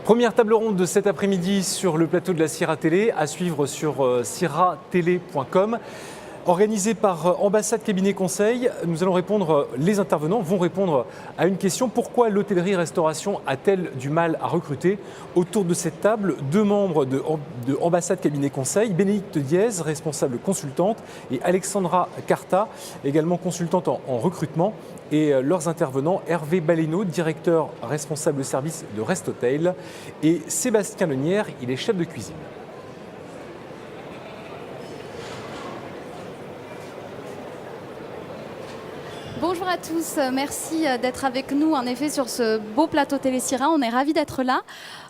Première table ronde de cet après-midi sur le plateau de la Sira Télé, à suivre sur siratélé.com. Organisé par Ambassade Cabinet Conseil, les intervenants vont répondre à une question: pourquoi l'hôtellerie-restauration a-t-elle du mal à recruter? Autour de cette table, deux membres de Ambassade Cabinet Conseil, Bénédicte Diez, responsable consultante, et Alexandra Carta, également consultante en recrutement. Et leurs intervenants, Hervé Baléno, directeur responsable service de Restotail, et Sébastien Lenière, il est chef de cuisine. Bonjour à tous, merci d'être avec nous en effet sur ce beau plateau Télé Sira, on est ravis d'être là.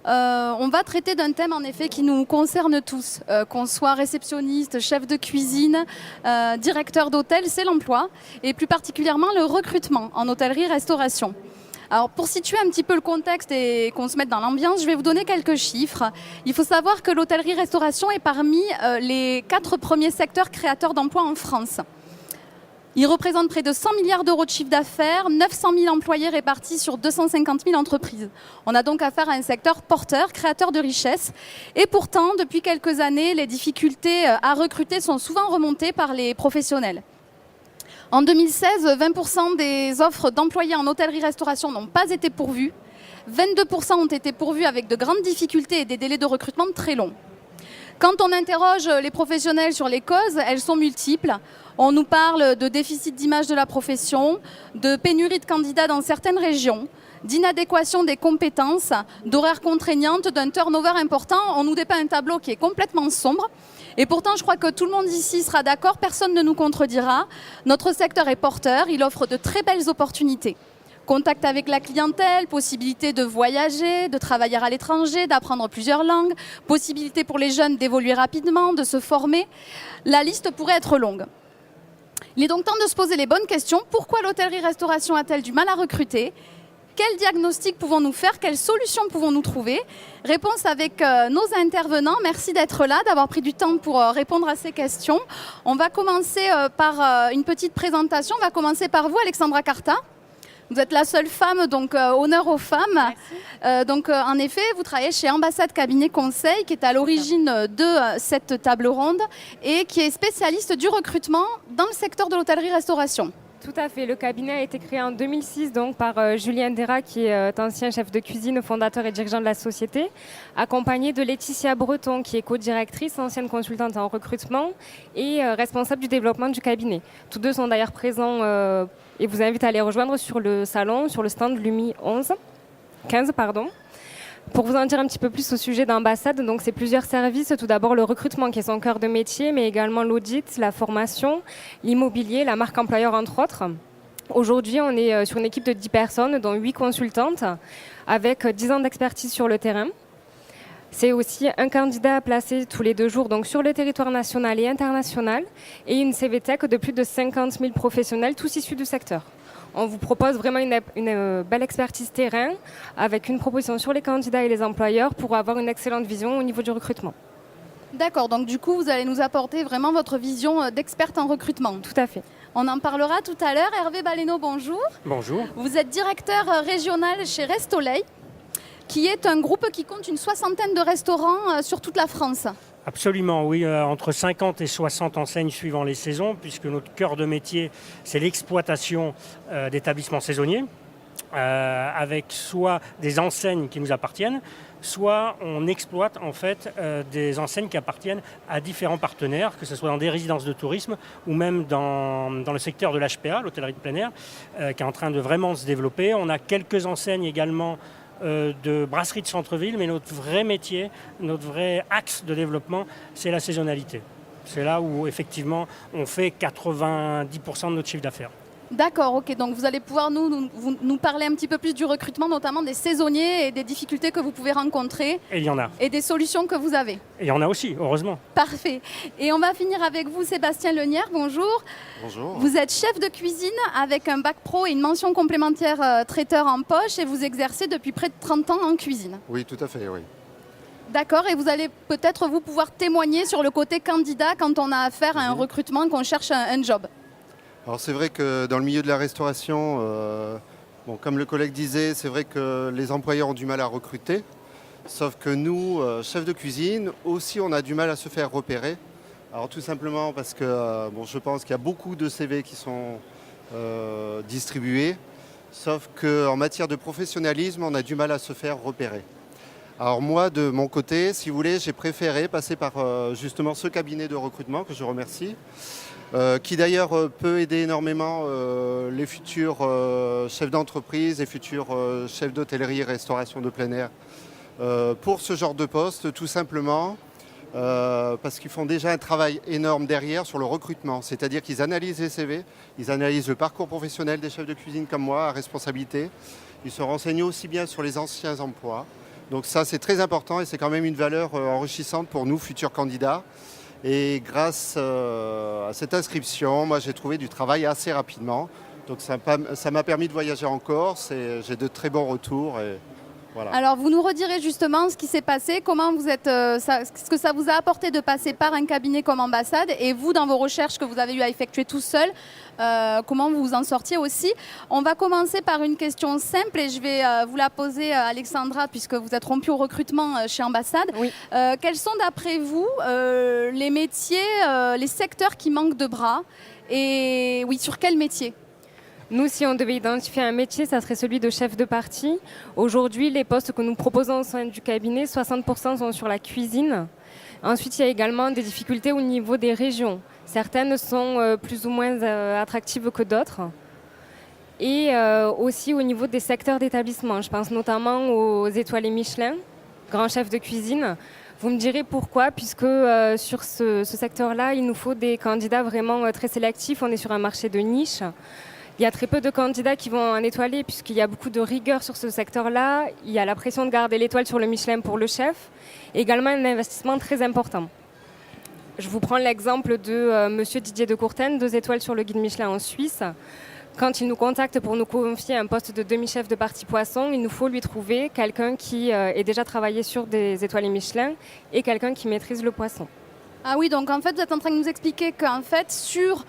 On va traiter d'un thème en effet qui nous concerne tous, qu'on soit réceptionniste, chef de cuisine, directeur d'hôtel, c'est l'emploi et plus particulièrement le recrutement en hôtellerie-restauration. Alors pour situer un petit peu le contexte et qu'on se mette dans l'ambiance, je vais vous donner quelques chiffres. Il faut savoir que l'hôtellerie-restauration est parmi les 4 premiers secteurs créateurs d'emplois en France. Il représente près de 100 milliards d'euros de chiffre d'affaires, 900 000 employés répartis sur 250 000 entreprises. On a donc affaire à un secteur porteur, créateur de richesses. Et pourtant, depuis quelques années, les difficultés à recruter sont souvent remontées par les professionnels. En 2016, 20% des offres d'employés en hôtellerie-restauration n'ont pas été pourvues. 22% ont été pourvues avec de grandes difficultés et des délais de recrutement très longs. Quand on interroge les professionnels sur les causes, elles sont multiples. On nous parle de déficit d'image de la profession, de pénurie de candidats dans certaines régions, d'inadéquation des compétences, d'horaires contraignantes, d'un turnover important. On nous dépeint un tableau qui est complètement sombre. Et pourtant, je crois que tout le monde ici sera d'accord, personne ne nous contredira. Notre secteur est porteur, il offre de très belles opportunités. Contact avec la clientèle, possibilité de voyager, de travailler à l'étranger, d'apprendre plusieurs langues, possibilité pour les jeunes d'évoluer rapidement, de se former. La liste pourrait être longue. Il est donc temps de se poser les bonnes questions. Pourquoi l'hôtellerie-restauration a-t-elle du mal à recruter ? Quel diagnostic pouvons-nous faire ? Quelles solutions pouvons-nous trouver ? Réponse avec nos intervenants. Merci d'être là, d'avoir pris du temps pour répondre à ces questions. On va commencer par une petite présentation. On va commencer par vous, Alexandra Carta. Vous êtes la seule femme, donc honneur aux femmes. En effet, vous travaillez chez Ambassade Cabinet Conseil, qui est à l'origine de cette table ronde et qui est spécialiste du recrutement dans le secteur de l'hôtellerie-restauration. Tout à fait. Le cabinet a été créé en 2006 donc, par Julien Dera, qui est ancien chef de cuisine, fondateur et dirigeant de la société, accompagné de Laetitia Breton, qui est co-directrice, ancienne consultante en recrutement et responsable du développement du cabinet. Tous deux sont d'ailleurs présents et vous invite à les rejoindre sur le salon, sur le stand Lumi 15. Pour vous en dire un petit peu plus au sujet d'Ambassade, donc c'est plusieurs services. Tout d'abord le recrutement qui est son cœur de métier, mais également l'audit, la formation, l'immobilier, la marque employeur entre autres. Aujourd'hui, on est sur une équipe de 10 personnes, dont 8 consultantes, avec 10 ans d'expertise sur le terrain. C'est aussi un candidat à placer tous les 2 jours donc sur le territoire national et international, et une CVTech de plus de 50 000 professionnels, tous issus du secteur. On vous propose vraiment une belle expertise terrain avec une proposition sur les candidats et les employeurs pour avoir une excellente vision au niveau du recrutement. D'accord, donc du coup, vous allez nous apporter vraiment votre vision d'experte en recrutement. Tout à fait. On en parlera tout à l'heure. Hervé Baléno, bonjour. Bonjour. Vous êtes directeur régional chez Restotail, qui est un groupe qui compte une 60aine de restaurants sur toute la France. Absolument, oui, entre 50 et 60 enseignes suivant les saisons, puisque notre cœur de métier, c'est l'exploitation d'établissements saisonniers, avec soit des enseignes qui nous appartiennent, soit on exploite en fait des enseignes qui appartiennent à différents partenaires, que ce soit dans des résidences de tourisme ou même dans le secteur de l'HPA, l'hôtellerie de plein air, qui est en train de vraiment se développer. On a quelques enseignes également de brasserie de centre-ville, mais notre vrai métier, notre vrai axe de développement, c'est la saisonnalité. C'est là où effectivement on fait 90% de notre chiffre d'affaires. D'accord, ok. Donc vous allez pouvoir nous parler un petit peu plus du recrutement, notamment des saisonniers et des difficultés que vous pouvez rencontrer. Et il y en a. Et des solutions que vous avez. Et il y en a aussi, heureusement. Parfait. Et on va finir avec vous, Sébastien Lenière. Bonjour. Bonjour. Vous êtes chef de cuisine avec un bac pro et une mention complémentaire traiteur en poche et vous exercez depuis près de 30 ans en cuisine. Oui, tout à fait, oui. D'accord, et vous allez peut-être vous pouvoir témoigner sur le côté candidat quand on a affaire à un recrutement, qu'on cherche un job. Alors c'est vrai que dans le milieu de la restauration, comme le collègue disait, c'est vrai que les employeurs ont du mal à recruter. Sauf que nous, chefs de cuisine, aussi on a du mal à se faire repérer. Alors tout simplement parce que je pense qu'il y a beaucoup de CV qui sont distribués, sauf qu'en matière de professionnalisme, on a du mal à se faire repérer. Alors moi, de mon côté, si vous voulez, j'ai préféré passer par justement ce cabinet de recrutement que je remercie, qui d'ailleurs peut aider énormément les futurs chefs d'entreprise et futurs chefs d'hôtellerie et restauration de plein air pour ce genre de poste, tout simplement parce qu'ils font déjà un travail énorme derrière sur le recrutement, c'est-à-dire qu'ils analysent les CV, ils analysent le parcours professionnel des chefs de cuisine comme moi à responsabilité, ils se renseignent aussi bien sur les anciens emplois. Donc ça, c'est très important et c'est quand même une valeur enrichissante pour nous, futurs candidats. Et grâce à cette inscription, moi, j'ai trouvé du travail assez rapidement. Donc ça m'a permis de voyager en Corse et j'ai de très bons retours. Et voilà. Alors, vous nous redirez justement ce qui s'est passé, comment vous êtes, ce que ça vous a apporté de passer par un cabinet comme ambassade et vous, dans vos recherches que vous avez eu à effectuer tout seul, comment vous vous en sortiez aussi. On va commencer par une question simple et je vais vous la poser, Alexandra, puisque vous êtes rompue au recrutement chez Ambassade. Oui. Quels sont d'après vous les métiers, les secteurs qui manquent de bras et oui, sur quel métier ? Nous, si on devait identifier un métier, ça serait celui de chef de partie. Aujourd'hui, les postes que nous proposons au sein du cabinet, 60% sont sur la cuisine. Ensuite, il y a également des difficultés au niveau des régions. Certaines sont plus ou moins attractives que d'autres. Et aussi au niveau des secteurs d'établissement. Je pense notamment aux étoilés Michelin, grands chefs de cuisine. Vous me direz pourquoi, puisque sur ce secteur-là, il nous faut des candidats vraiment très sélectifs. On est sur un marché de niche. Il y a très peu de candidats qui vont en étoilé puisqu'il y a beaucoup de rigueur sur ce secteur-là. Il y a la pression de garder l'étoile sur le Michelin pour le chef. Et également un investissement très important. Je vous prends l'exemple de monsieur Didier de Courtène, 2 étoiles sur le guide Michelin en Suisse. Quand il nous contacte pour nous confier un poste de demi-chef de partie poisson, il nous faut lui trouver quelqu'un qui ait déjà travaillé sur des étoiles Michelin et quelqu'un qui maîtrise le poisson. Ah oui, donc en fait, vous êtes en train de nous expliquer qu'en fait, sur...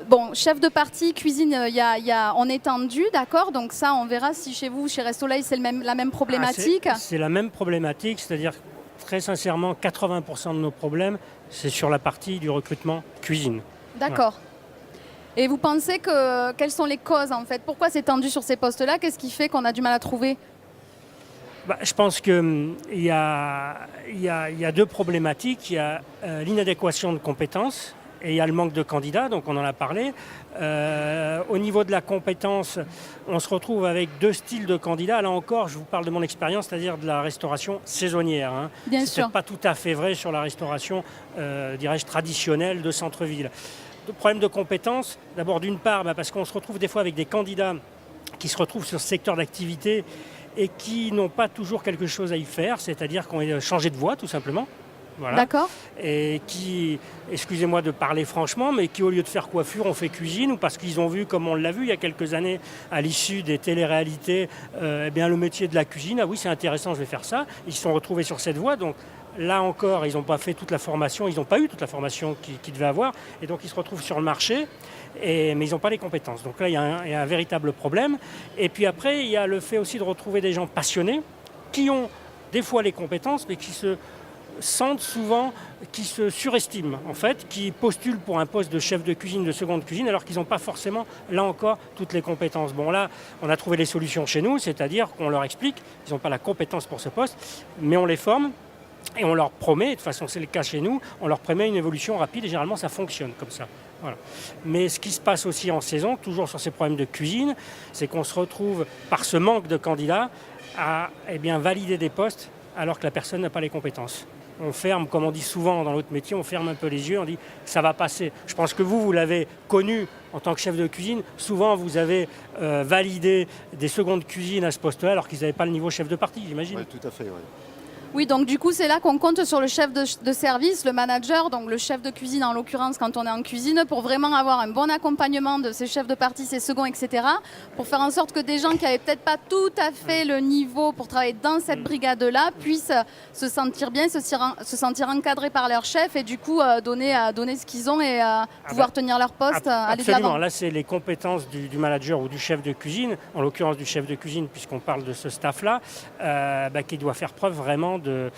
Bon, chef de partie, cuisine, on est tendu, d'accord. Donc ça, on verra si chez vous, chez Restoleil, c'est la même problématique. C'est la même problématique, c'est-à-dire très sincèrement, 80% de nos problèmes, c'est sur la partie du recrutement cuisine. D'accord. Ouais. Et vous pensez quelles sont les causes en fait ? Pourquoi c'est tendu sur ces postes-là ? Qu'est-ce qui fait qu'on a du mal à trouver ? Je pense qu'il y a 2 problématiques. Il y a l'inadéquation de compétences. Et il y a le manque de candidats, donc on en a parlé. Au niveau de la compétence, on se retrouve avec 2 styles de candidats. Là encore, je vous parle de mon expérience, c'est-à-dire de la restauration saisonnière. Bien sûr. C'est pas tout à fait vrai sur la restauration, dirais-je, traditionnelle de centre-ville. Le problème de compétence, d'abord d'une part, parce qu'on se retrouve des fois avec des candidats qui se retrouvent sur ce secteur d'activité et qui n'ont pas toujours quelque chose à y faire, c'est-à-dire qu'on a changé de voie tout simplement. Voilà. D'accord. Et qui, excusez-moi de parler franchement, mais qui au lieu de faire coiffure, on fait cuisine, ou parce qu'ils ont vu, comme on l'a vu il y a quelques années, à l'issue des téléréalités, le métier de la cuisine, ah oui c'est intéressant, je vais faire ça. Ils se sont retrouvés sur cette voie, donc là encore, ils n'ont pas fait toute la formation, ils n'ont pas eu toute la formation qu'ils devaient avoir, et donc ils se retrouvent sur le marché, mais ils n'ont pas les compétences. Donc là, il y a un véritable problème. Et puis après, il y a le fait aussi de retrouver des gens passionnés, qui ont des fois les compétences, mais qui se sentent souvent, qui se surestiment en fait, qui postulent pour un poste de chef de cuisine, de seconde cuisine, alors qu'ils n'ont pas forcément, là encore, toutes les compétences. Bon là, on a trouvé les solutions chez nous, c'est-à-dire qu'on leur explique, ils n'ont pas la compétence pour ce poste, mais on les forme et on leur promet, de toute façon c'est le cas chez nous, on leur promet une évolution rapide et généralement ça fonctionne comme ça. Voilà. Mais ce qui se passe aussi en saison, toujours sur ces problèmes de cuisine, c'est qu'on se retrouve, par ce manque de candidats, à valider des postes alors que la personne n'a pas les compétences. On ferme, comme on dit souvent dans notre métier, on ferme un peu les yeux, on dit ça va passer. Je pense que vous l'avez connu en tant que chef de cuisine. Souvent, vous avez validé des secondes cuisines à ce poste-là alors qu'ils n'avaient pas le niveau chef de partie, j'imagine. Oui, tout à fait, oui. Oui, donc du coup, c'est là qu'on compte sur le chef de service, le manager, donc le chef de cuisine en l'occurrence quand on est en cuisine, pour vraiment avoir un bon accompagnement de ses chefs de partie, ses seconds, etc. Pour faire en sorte que des gens qui n'avaient peut-être pas tout à fait le niveau pour travailler dans cette brigade-là puissent se sentir bien, se sentir encadrés par leur chef et du coup donner ce qu'ils ont et pouvoir tenir leur poste, aller de l'avant. Absolument, là c'est les compétences du manager ou du chef de cuisine, en l'occurrence du chef de cuisine puisqu'on parle de ce staff-là, qui doit faire preuve vraiment de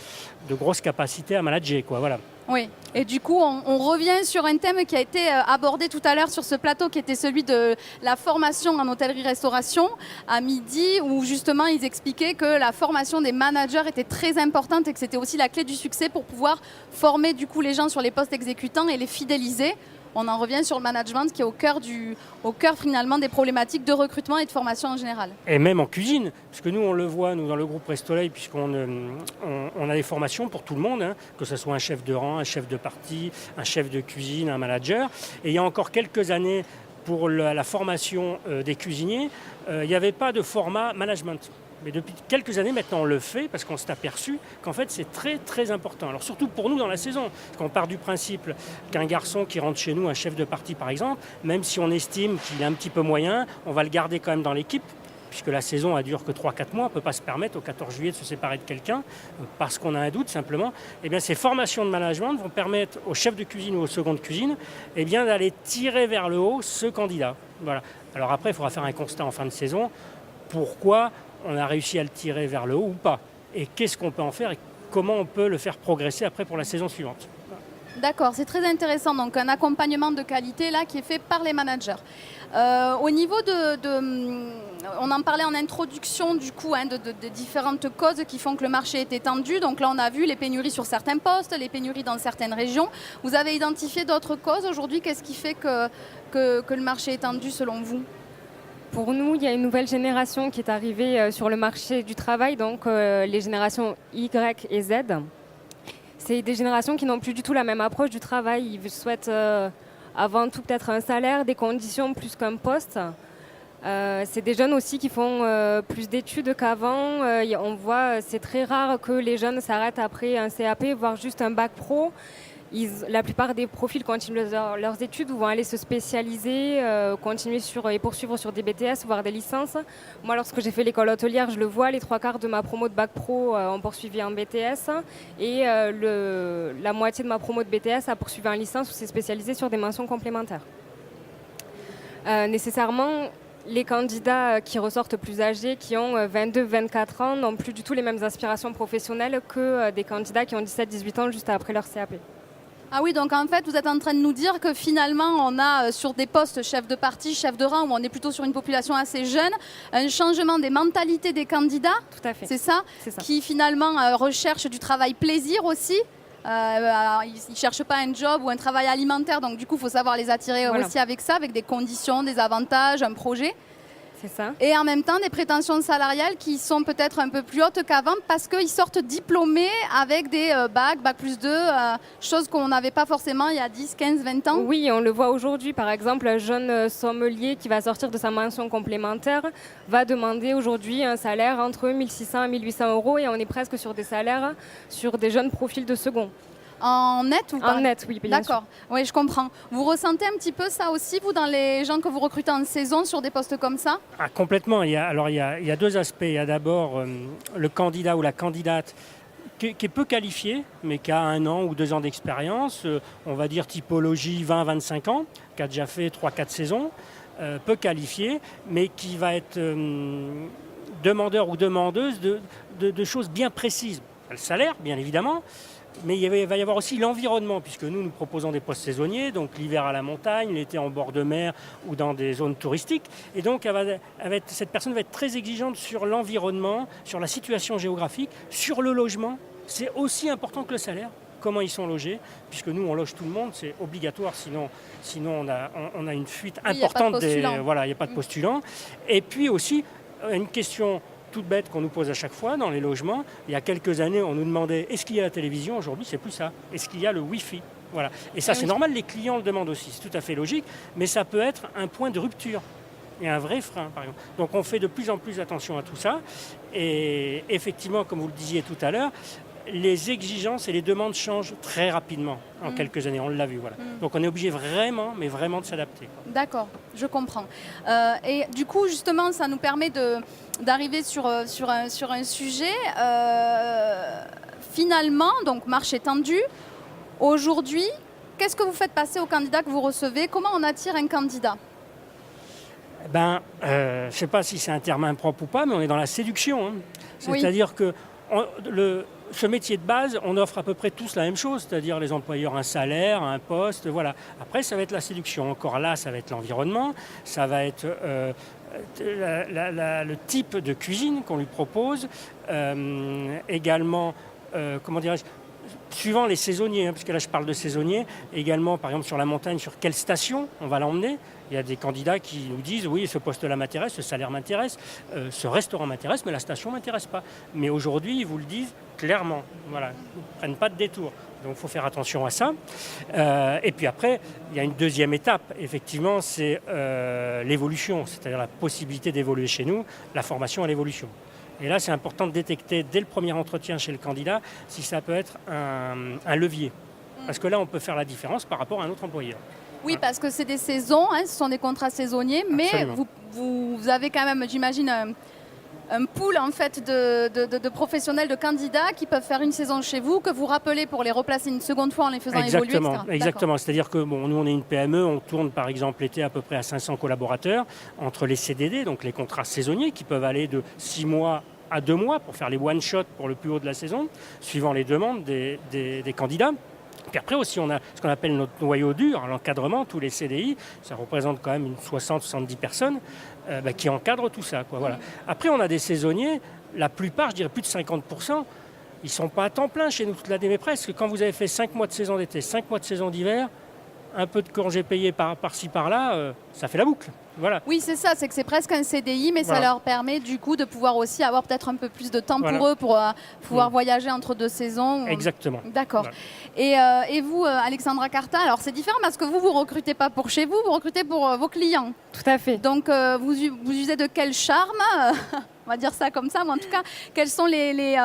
grosses capacités à manager, quoi, voilà. Oui, et du coup, on revient sur un thème qui a été abordé tout à l'heure sur ce plateau, qui était celui de la formation en hôtellerie-restauration à midi, où justement ils expliquaient que la formation des managers était très importante et que c'était aussi la clé du succès pour pouvoir former du coup les gens sur les postes exécutants et les fidéliser. On en revient sur le management qui est au cœur finalement des problématiques de recrutement et de formation en général. Et même en cuisine, parce que nous on le voit, nous dans le groupe Restoleil, puisqu'on a des formations pour tout le monde, hein, que ce soit un chef de rang, un chef de partie, un chef de cuisine, un manager. Et il y a encore quelques années, pour la formation des cuisiniers, il n'y avait pas de format management. Mais depuis quelques années maintenant, on le fait parce qu'on s'est aperçu qu'en fait, c'est très, très important. Alors surtout pour nous dans la saison, parce qu'on part du principe qu'un garçon qui rentre chez nous, un chef de partie par exemple, même si on estime qu'il est un petit peu moyen, on va le garder quand même dans l'équipe, puisque la saison ne dure que 3-4 mois, on ne peut pas se permettre au 14 juillet de se séparer de quelqu'un parce qu'on a un doute simplement. Eh bien, ces formations de management vont permettre au chef de cuisine ou au second de cuisine d'aller tirer vers le haut ce candidat. Voilà. Alors après, il faudra faire un constat en fin de saison. Pourquoi on a réussi à le tirer vers le haut ou pas? Et qu'est-ce qu'on peut en faire et comment on peut le faire progresser après pour la saison suivante? D'accord, c'est très intéressant. Donc un accompagnement de qualité là qui est fait par les managers. Au niveau on en parlait en introduction du coup de différentes causes qui font que le marché est étendu. Donc là on a vu les pénuries sur certains postes, les pénuries dans certaines régions. Vous avez identifié d'autres causes aujourd'hui? Qu'est-ce qui fait que le marché est étendu selon vous? Pour nous, il y a une nouvelle génération qui est arrivée sur le marché du travail, donc les générations Y et Z. C'est des générations qui n'ont plus du tout la même approche du travail. Ils souhaitent avant tout peut-être un salaire, des conditions plus qu'un poste. C'est des jeunes aussi qui font plus d'études qu'avant. On voit, c'est très rare que les jeunes s'arrêtent après un CAP, voire juste un bac pro. La plupart des profils continuent leurs études ou vont aller se spécialiser, continuer et poursuivre sur des BTS, voire des licences. Moi, lorsque j'ai fait l'école hôtelière, je le vois, les 3/4 de ma promo de bac pro ont poursuivi en BTS et la moitié de ma promo de BTS a poursuivi en licence ou s'est spécialisé sur des mentions complémentaires. Nécessairement, les candidats qui ressortent plus âgés, qui ont 22-24 ans, n'ont plus du tout les mêmes aspirations professionnelles que des candidats qui ont 17-18 ans juste après leur CAP. Ah oui, donc en fait, vous êtes en train de nous dire que finalement, on a sur des postes chef de parti, chef de rang, où on est plutôt sur une population assez jeune, un changement des mentalités des candidats. Tout à fait. C'est ça, qui finalement recherchent du travail plaisir aussi. Ils ne cherchent pas un job ou un travail alimentaire, donc du coup, il faut savoir les attirer aussi avec ça, avec des conditions, des avantages, un projet. C'est ça. Et en même temps, des prétentions salariales qui sont peut-être un peu plus hautes qu'avant parce qu'ils sortent diplômés avec des bac plus 2, chose qu'on n'avait pas forcément il y a 10, 15, 20 ans. Oui, on le voit aujourd'hui. Par exemple, un jeune sommelier qui va sortir de sa mention complémentaire va demander aujourd'hui un salaire entre 1 600 et 1 800 € et on est presque sur des salaires sur des jeunes profils de second. En net ou pas? En net, oui, bien sûr. D'accord, oui, je comprends. Vous ressentez un petit peu ça aussi, vous, dans les gens que vous recrutez en saison sur des postes comme ça? Complètement. Il y a deux aspects. Il y a d'abord le candidat ou la candidate qui est peu qualifié, mais qui a 1 an ou 2 ans d'expérience, on va dire typologie 20-25 ans, qui a déjà fait 3-4 saisons, peu qualifié, mais qui va être demandeur ou demandeuse de choses bien précises. Le salaire, bien évidemment, mais il va y avoir aussi l'environnement, puisque nous proposons des postes saisonniers, donc l'hiver à la montagne, l'été en bord de mer ou dans des zones touristiques. Et donc cette personne va être très exigeante sur l'environnement, sur la situation géographique, sur le logement. C'est aussi important que le salaire, comment ils sont logés, puisque nous on loge tout le monde, c'est obligatoire, sinon on a une fuite importante. Il n'y a pas de postulants. Et puis aussi une question toute bête qu'on nous pose à chaque fois dans les logements. Il y a quelques années, on nous demandait est-ce qu'il y a la télévision? Aujourd'hui, c'est plus ça. Est-ce qu'il y a le Wi-Fi? Voilà. Et ça, c'est normal, les clients le demandent aussi. C'est tout à fait logique, mais ça peut être un point de rupture et un vrai frein, par exemple. Donc, on fait de plus en plus attention à tout ça. Et effectivement, comme vous le disiez tout à l'heure, les exigences et les demandes changent très rapidement en quelques années, on l'a vu. Voilà. Donc on est obligé vraiment, mais vraiment de s'adapter. D'accord, je comprends. Et du coup, justement, ça nous permet d'arriver sur un sujet. Finalement, donc marché tendu. Aujourd'hui, qu'est-ce que vous faites passer aux candidats que vous recevez? Comment on attire un candidat? Je ne sais pas si c'est un terme impropre ou pas, mais on est dans la séduction. Hein. C'est-à-dire que ce métier de base, on offre à peu près tous la même chose, c'est-à-dire les employeurs un salaire, un poste, voilà. Après, ça va être la séduction. Encore là, ça va être l'environnement, ça va être le type de cuisine qu'on lui propose, également, comment dirais-je, suivant les saisonniers, puisque là je parle de saisonniers, également par exemple sur la montagne, sur quelle station on va l'emmener. Il y a des candidats qui nous disent oui, ce poste-là m'intéresse, ce salaire m'intéresse, ce restaurant m'intéresse, mais la station ne m'intéresse pas. Mais aujourd'hui, ils vous le disent clairement. Voilà, ils ne prennent pas de détour. Donc il faut faire attention à ça. Et puis après, il y a une deuxième étape, effectivement, c'est l'évolution, c'est-à-dire la possibilité d'évoluer chez nous, la formation à l'évolution. Et là, c'est important de détecter dès le premier entretien chez le candidat si ça peut être un levier. Parce que là, on peut faire la différence par rapport à un autre employeur. Oui, parce que c'est des saisons, hein, ce sont des contrats saisonniers, mais vous avez quand même, j'imagine, un pool en fait, de professionnels, de candidats qui peuvent faire une saison chez vous, que vous rappelez pour les replacer une seconde fois en les faisant évoluer, etc. Exactement. C'est-à-dire que nous, on est une PME, on tourne par exemple l'été à peu près à 500 collaborateurs, entre les CDD, donc les contrats saisonniers qui peuvent aller de 6 mois à 2 mois pour faire les one-shots pour le plus haut de la saison, suivant les demandes des candidats. Puis après aussi, on a ce qu'on appelle notre noyau dur, l'encadrement, tous les CDI, ça représente quand même une 60-70 personnes qui encadrent tout ça. Quoi, voilà. Après, on a des saisonniers, la plupart, je dirais plus de 50%, ils ne sont pas à temps plein chez nous toute l'année, mais presque. Quand vous avez fait 5 mois de saison d'été, 5 mois de saison d'hiver, un peu de congés payés par-ci, par-là, ça fait la boucle. Voilà. Oui, c'est ça, c'est que c'est presque un CDI, mais ça leur permet du coup de pouvoir aussi avoir peut-être un peu plus de temps pour eux, pour pouvoir voyager entre 2 saisons. Exactement. D'accord. Voilà. Et vous, Alexandra Carta, alors c'est différent parce que vous ne recrutez pas pour chez vous, vous recrutez pour vos clients. Tout à fait. Donc vous usez de quel charme on va dire ça comme ça, mais en tout cas, quels sont les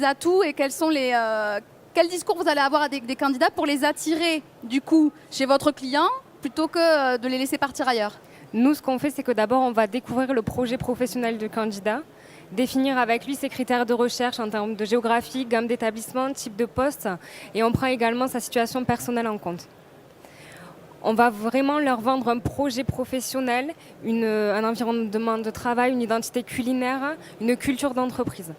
atouts et quels sont quel discours vous allez avoir avec des candidats pour les attirer du coup chez votre client plutôt que de les laisser partir ailleurs? Nous, ce qu'on fait, c'est que d'abord, on va découvrir le projet professionnel du candidat, définir avec lui ses critères de recherche en termes de géographie, gamme d'établissements, type de poste, et on prend également sa situation personnelle en compte. On va vraiment leur vendre un projet professionnel, un environnement de travail, une identité culinaire, une culture d'entreprise.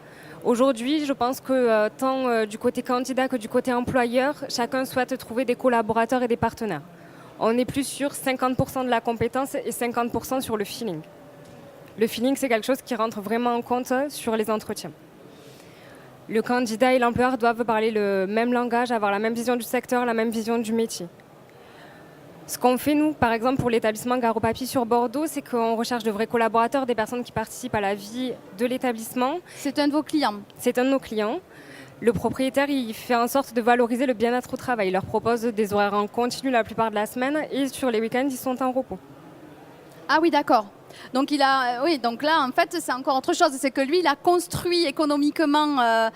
Aujourd'hui, je pense que tant du côté candidat que du côté employeur, chacun souhaite trouver des collaborateurs et des partenaires. On est plus sur 50% de la compétence et 50% sur le feeling. Le feeling, c'est quelque chose qui rentre vraiment en compte sur les entretiens. Le candidat et l'employeur doivent parler le même langage, avoir la même vision du secteur, la même vision du métier. Ce qu'on fait, nous, par exemple, pour l'établissement Gare au Papier sur Bordeaux, c'est qu'on recherche de vrais collaborateurs, des personnes qui participent à la vie de l'établissement. C'est un de vos clients? C'est un de nos clients. Le propriétaire, il fait en sorte de valoriser le bien-être au travail. Il leur propose des horaires en continu la plupart de la semaine et sur les week-ends, ils sont en repos. Ah oui, d'accord. Donc, donc là, en fait, c'est encore autre chose. C'est que lui, il a construit économiquement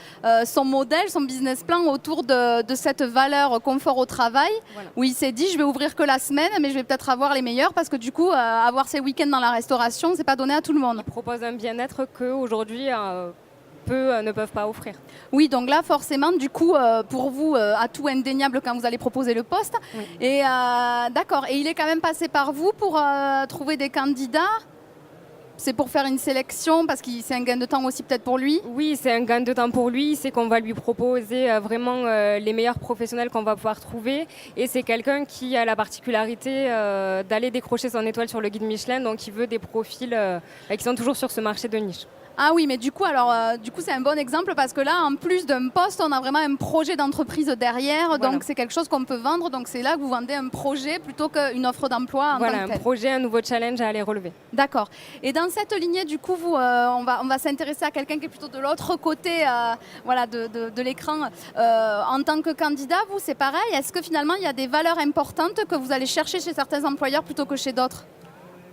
son modèle, son business plan autour de cette valeur confort au travail, voilà. Où il s'est dit, je vais ouvrir que la semaine, mais je vais peut-être avoir les meilleurs parce que du coup, avoir ses week-ends dans la restauration, c'est pas donné à tout le monde. Il propose un bien-être qu'aujourd'hui... peu ne peuvent pas offrir. Oui, donc là, forcément, du coup, pour vous, atout indéniable quand vous allez proposer le poste. Oui. Et d'accord. Et il est quand même passé par vous pour trouver des candidats? C'est pour faire une sélection parce que c'est un gain de temps aussi peut-être pour lui? Oui, c'est un gain de temps pour lui. C'est qu'on va lui proposer vraiment les meilleurs professionnels qu'on va pouvoir trouver. Et c'est quelqu'un qui a la particularité d'aller décrocher son étoile sur le guide Michelin. Donc, il veut des profils qui sont toujours sur ce marché de niche. Ah oui, mais du coup, c'est un bon exemple parce que là, en plus d'un poste, on a vraiment un projet d'entreprise derrière. Voilà. Donc, c'est quelque chose qu'on peut vendre. Donc, c'est là que vous vendez un projet plutôt qu'une offre d'emploi en tant que tel. Voilà, un projet, un nouveau challenge à aller relever. D'accord. Et dans cette lignée, du coup, on va s'intéresser à quelqu'un qui est plutôt de l'autre côté de l'écran. En tant que candidat, vous, c'est pareil. Est-ce que finalement, il y a des valeurs importantes que vous allez chercher chez certains employeurs plutôt que chez d'autres?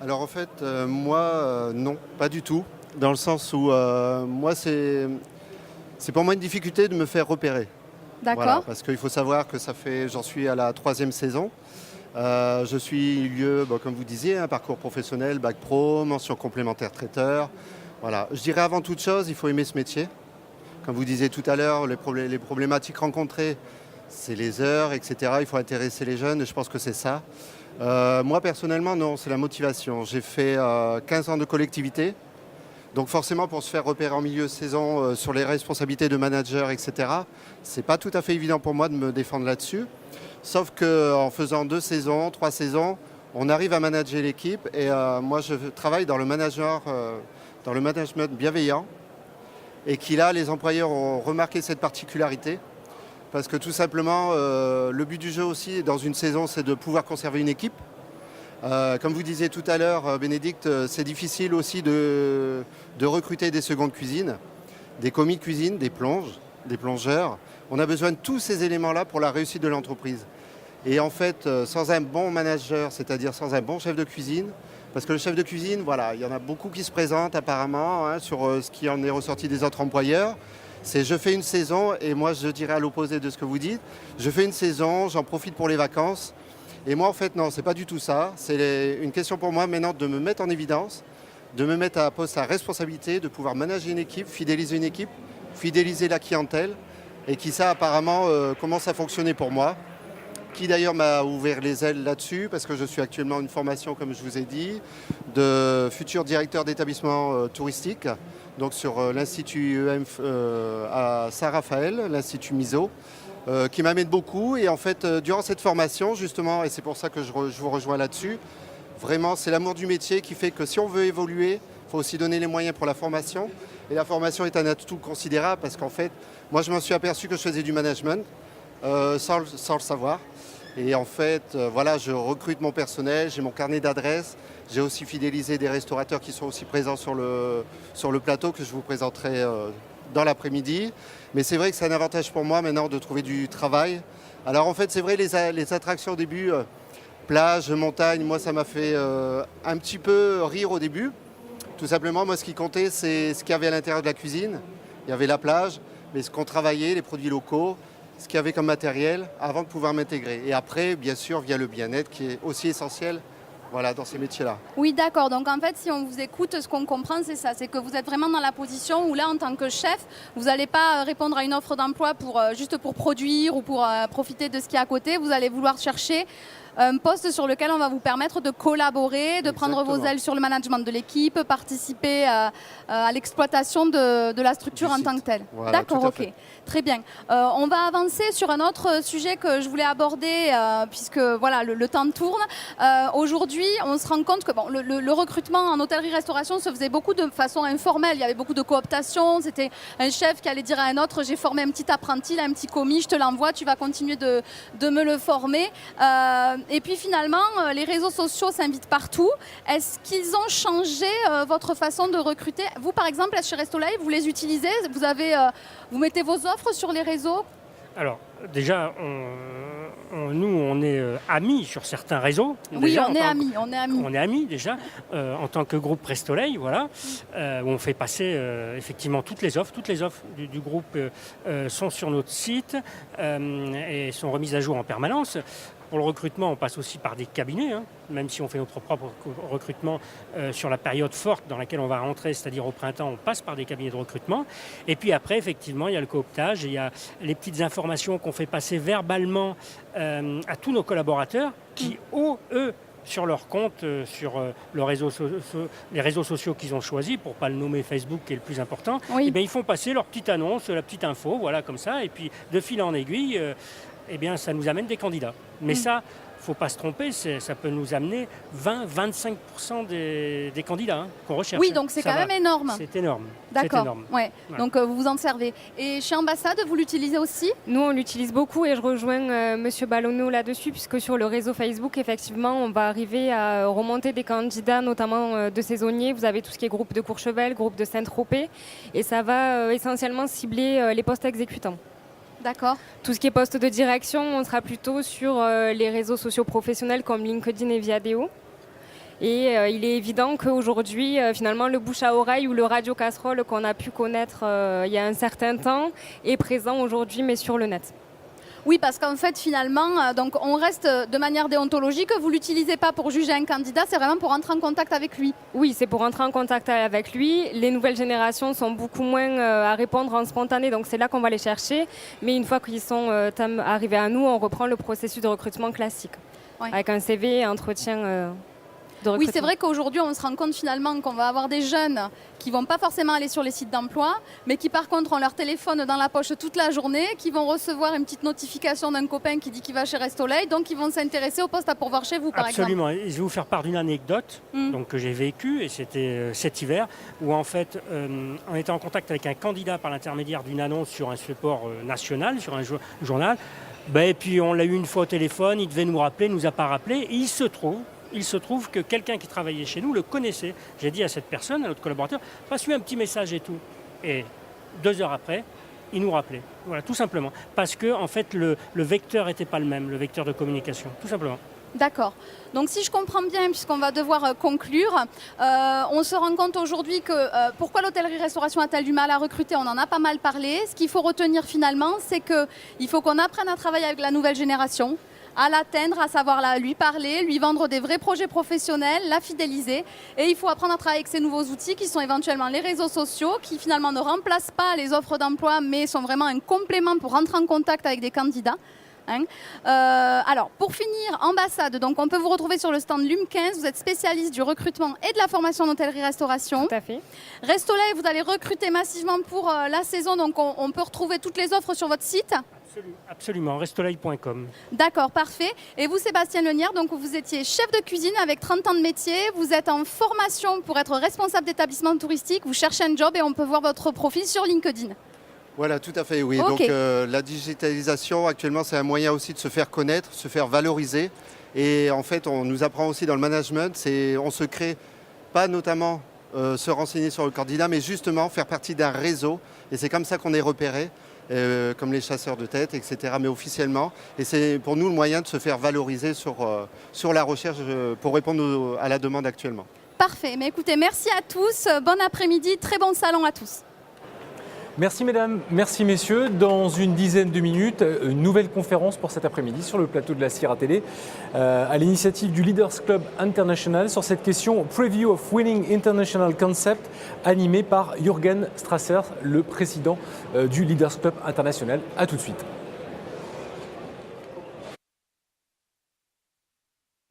Alors, en fait, moi, non, pas du tout. Dans le sens où, moi, c'est c'est pour moi une difficulté de me faire repérer. D'accord. Voilà, parce qu'il faut savoir que j'en suis à la 3e saison. Je suis comme vous disiez, un parcours professionnel, bac pro, mention complémentaire traiteur. Voilà. Je dirais avant toute chose, il faut aimer ce métier. Comme vous disiez tout à l'heure, les problématiques rencontrées, c'est les heures, etc. Il faut intéresser les jeunes et je pense que c'est ça. Moi personnellement, non, c'est la motivation. J'ai fait 15 ans de collectivité. Donc forcément, pour se faire repérer en milieu de saison sur les responsabilités de manager, etc., c'est pas tout à fait évident pour moi de me défendre là-dessus. Sauf qu'en faisant 2 saisons, 3 saisons, on arrive à manager l'équipe. Et moi, je travaille dans le management bienveillant. Et là, les employeurs ont remarqué cette particularité. Parce que tout simplement, le but du jeu aussi, dans une saison, c'est de pouvoir conserver une équipe. Comme vous disiez tout à l'heure, Bénédicte, c'est difficile aussi de recruter des secondes cuisines, des commis de cuisine, des plongeurs. On a besoin de tous ces éléments-là pour la réussite de l'entreprise. Et en fait, sans un bon manager, c'est-à-dire sans un bon chef de cuisine, parce que le chef de cuisine, voilà, il y en a beaucoup qui se présentent apparemment sur ce qui en est ressorti des autres employeurs. C'est je fais une saison, et moi je dirais à l'opposé de ce que vous dites, je fais une saison, j'en profite pour les vacances. Et moi, en fait, non, c'est pas du tout ça. C'est une question pour moi maintenant de me mettre en évidence, de me mettre à poste à responsabilité, de pouvoir manager une équipe, fidéliser la clientèle, et qui ça, apparemment, commence à fonctionner pour moi. Qui d'ailleurs m'a ouvert les ailes là-dessus, parce que je suis actuellement en une formation, comme je vous ai dit, de futur directeur d'établissement touristique, donc sur l'Institut EMF à Saint-Raphaël, l'Institut Miso. Qui m'amène beaucoup et en fait durant cette formation justement, et c'est pour ça que je vous rejoins là-dessus, vraiment c'est l'amour du métier qui fait que si on veut évoluer, il faut aussi donner les moyens pour la formation, et la formation est un atout considérable parce qu'en fait moi je m'en suis aperçu que je faisais du management sans le savoir, et en fait voilà, je recrute mon personnel, j'ai mon carnet d'adresses, j'ai aussi fidélisé des restaurateurs qui sont aussi présents sur le plateau que je vous présenterai dans l'après-midi. Mais c'est vrai que c'est un avantage pour moi maintenant de trouver du travail. Alors en fait, c'est vrai, les attractions au début, plage, montagne, moi ça m'a fait un petit peu rire au début. Tout simplement, moi ce qui comptait, c'est ce qu'il y avait à l'intérieur de la cuisine. Il y avait la plage, mais ce qu'on travaillait, les produits locaux, ce qu'il y avait comme matériel, avant de pouvoir m'intégrer. Et après, bien sûr, via le bien-être qui est aussi essentiel. Voilà, dans ces métiers-là. Oui, d'accord. Donc en fait, si on vous écoute, ce qu'on comprend, c'est ça. C'est que vous êtes vraiment dans la position où là, en tant que chef, vous n'allez pas répondre à une offre d'emploi juste pour produire ou pour profiter de ce qui est à côté. Vous allez vouloir chercher un poste sur lequel on va vous permettre de collaborer, de prendre vos ailes sur le management de l'équipe, participer à l'exploitation de la structure en tant que telle. Voilà, d'accord, ok. Très bien. On va avancer sur un autre sujet que je voulais aborder, puisque voilà, le temps tourne. Aujourd'hui, on se rend compte que le recrutement en hôtellerie-restauration se faisait beaucoup de façon informelle. Il y avait beaucoup de cooptation. C'était un chef qui allait dire à un autre, j'ai formé un petit apprenti, là, un petit commis, je te l'envoie, tu vas continuer de me le former. Et puis finalement, les réseaux sociaux s'invitent partout. Est-ce qu'ils ont changé votre façon de recruter? Vous, par exemple, chez Restolive, vous les utilisez? Vous mettez vos offres sur les réseaux? Alors, déjà, nous, on est amis sur certains réseaux. Oui, déjà, on est amis. On est amis, déjà, en tant que groupe Prestoleil, voilà, où on fait passer effectivement toutes les offres. Toutes les offres du groupe sont sur notre site et sont remises à jour en permanence. Pour le recrutement, on passe aussi par des cabinets, même si on fait notre propre recrutement sur la période forte dans laquelle on va rentrer, c'est-à-dire au printemps, on passe par des cabinets de recrutement. Et puis après, effectivement, il y a le cooptage, il y a les petites informations qu'on fait passer verbalement à tous nos collaborateurs qui, eux, sur leur compte, sur les réseaux sociaux qu'ils ont choisis, pour ne pas le nommer Facebook qui est le plus important, oui. Et bien, ils font passer leur petite annonce, la petite info, voilà, comme ça, et puis de fil en aiguille, eh bien, ça nous amène des candidats. Mais ça, il ne faut pas se tromper, ça peut nous amener 20-25% des candidats qu'on recherche. Oui, donc c'est quand même énorme. C'est énorme. D'accord. Ouais. Voilà. Donc vous vous en servez. Et chez Ambassade, vous l'utilisez aussi? Nous, on l'utilise beaucoup et je rejoins Monsieur Ballonneau là-dessus, puisque sur le réseau Facebook, effectivement, on va arriver à remonter des candidats, notamment de saisonniers. Vous avez tout ce qui est groupe de Courchevel, groupe de Saint-Tropez, et ça va essentiellement cibler les postes exécutants. D'accord. Tout ce qui est poste de direction, on sera plutôt sur les réseaux sociaux professionnels comme LinkedIn et Viadeo. Et il est évident qu'aujourd'hui, finalement, le bouche à oreille ou le radio casserole qu'on a pu connaître il y a un certain temps est présent aujourd'hui, mais sur le net. Oui, parce qu'en fait, finalement, donc on reste de manière déontologique. Vous ne l'utilisez pas pour juger un candidat, c'est vraiment pour rentrer en contact avec lui. Oui, c'est pour entrer en contact avec lui. Les nouvelles générations sont beaucoup moins à répondre en spontané, donc c'est là qu'on va les chercher. Mais une fois qu'ils sont arrivés à nous, on reprend le processus de recrutement classique. Ouais. Avec un CV, un entretien Oui, c'est vrai qu'aujourd'hui, on se rend compte finalement qu'on va avoir des jeunes qui ne vont pas forcément aller sur les sites d'emploi, mais qui par contre ont leur téléphone dans la poche toute la journée, qui vont recevoir une petite notification d'un copain qui dit qu'il va chez Restolay, donc ils vont s'intéresser au poste à pourvoir chez vous, par exemple. Absolument. Et je vais vous faire part d'une anecdote donc, que j'ai vécue, et c'était cet hiver, où en fait, on était en contact avec un candidat par l'intermédiaire d'une annonce sur un support national, sur un journal. Et puis on l'a eu une fois au téléphone, il devait nous rappeler, il ne nous a pas rappelé, et il se trouve que quelqu'un qui travaillait chez nous le connaissait. J'ai dit à cette personne, à notre collaborateur, passe-lui un petit message et tout. Et 2 heures après, il nous rappelait. Voilà, tout simplement. Parce que en fait, le vecteur n'était pas le même, le vecteur de communication, tout simplement. D'accord. Donc si je comprends bien, puisqu'on va devoir conclure, on se rend compte aujourd'hui que pourquoi l'hôtellerie-restauration a-t-elle du mal à recruter? On en a pas mal parlé. Ce qu'il faut retenir finalement, c'est qu'il faut qu'on apprenne à travailler avec la nouvelle génération, à l'atteindre, à savoir lui parler, lui vendre des vrais projets professionnels, la fidéliser. Et il faut apprendre à travailler avec ces nouveaux outils qui sont éventuellement les réseaux sociaux, qui finalement ne remplacent pas les offres d'emploi, mais sont vraiment un complément pour rentrer en contact avec des candidats. Alors, pour finir, ambassade, donc on peut vous retrouver sur le stand LUM 15, vous êtes spécialiste du recrutement et de la formation en hôtellerie-restauration. Tout à fait. Restolay, vous allez recruter massivement pour la saison, donc on peut retrouver toutes les offres sur votre site. Absolument, restolay.com. D'accord, parfait. Et vous, Sébastien Lenière, donc vous étiez chef de cuisine avec 30 ans de métier, vous êtes en formation pour être responsable d'établissement touristique, vous cherchez un job et on peut voir votre profil sur LinkedIn. Voilà, tout à fait, oui. Okay. Donc la digitalisation, actuellement, c'est un moyen aussi de se faire connaître, se faire valoriser. Et en fait, on nous apprend aussi dans le management, on se crée, pas notamment se renseigner sur le candidat, mais justement faire partie d'un réseau. Et c'est comme ça qu'on est repéré, comme les chasseurs de tête, etc., mais officiellement. Et c'est pour nous le moyen de se faire valoriser sur la recherche pour répondre à la demande actuellement. Parfait. Mais écoutez, merci à tous. Bon après-midi, très bon salon à tous. Merci mesdames, merci messieurs. Dans une dizaine de minutes, une nouvelle conférence pour cet après-midi sur le plateau de la Sierra Télé à l'initiative du Leaders Club International sur cette question Preview of Winning International Concept animée par Jürgen Strasser, le président du Leaders Club International. A tout de suite.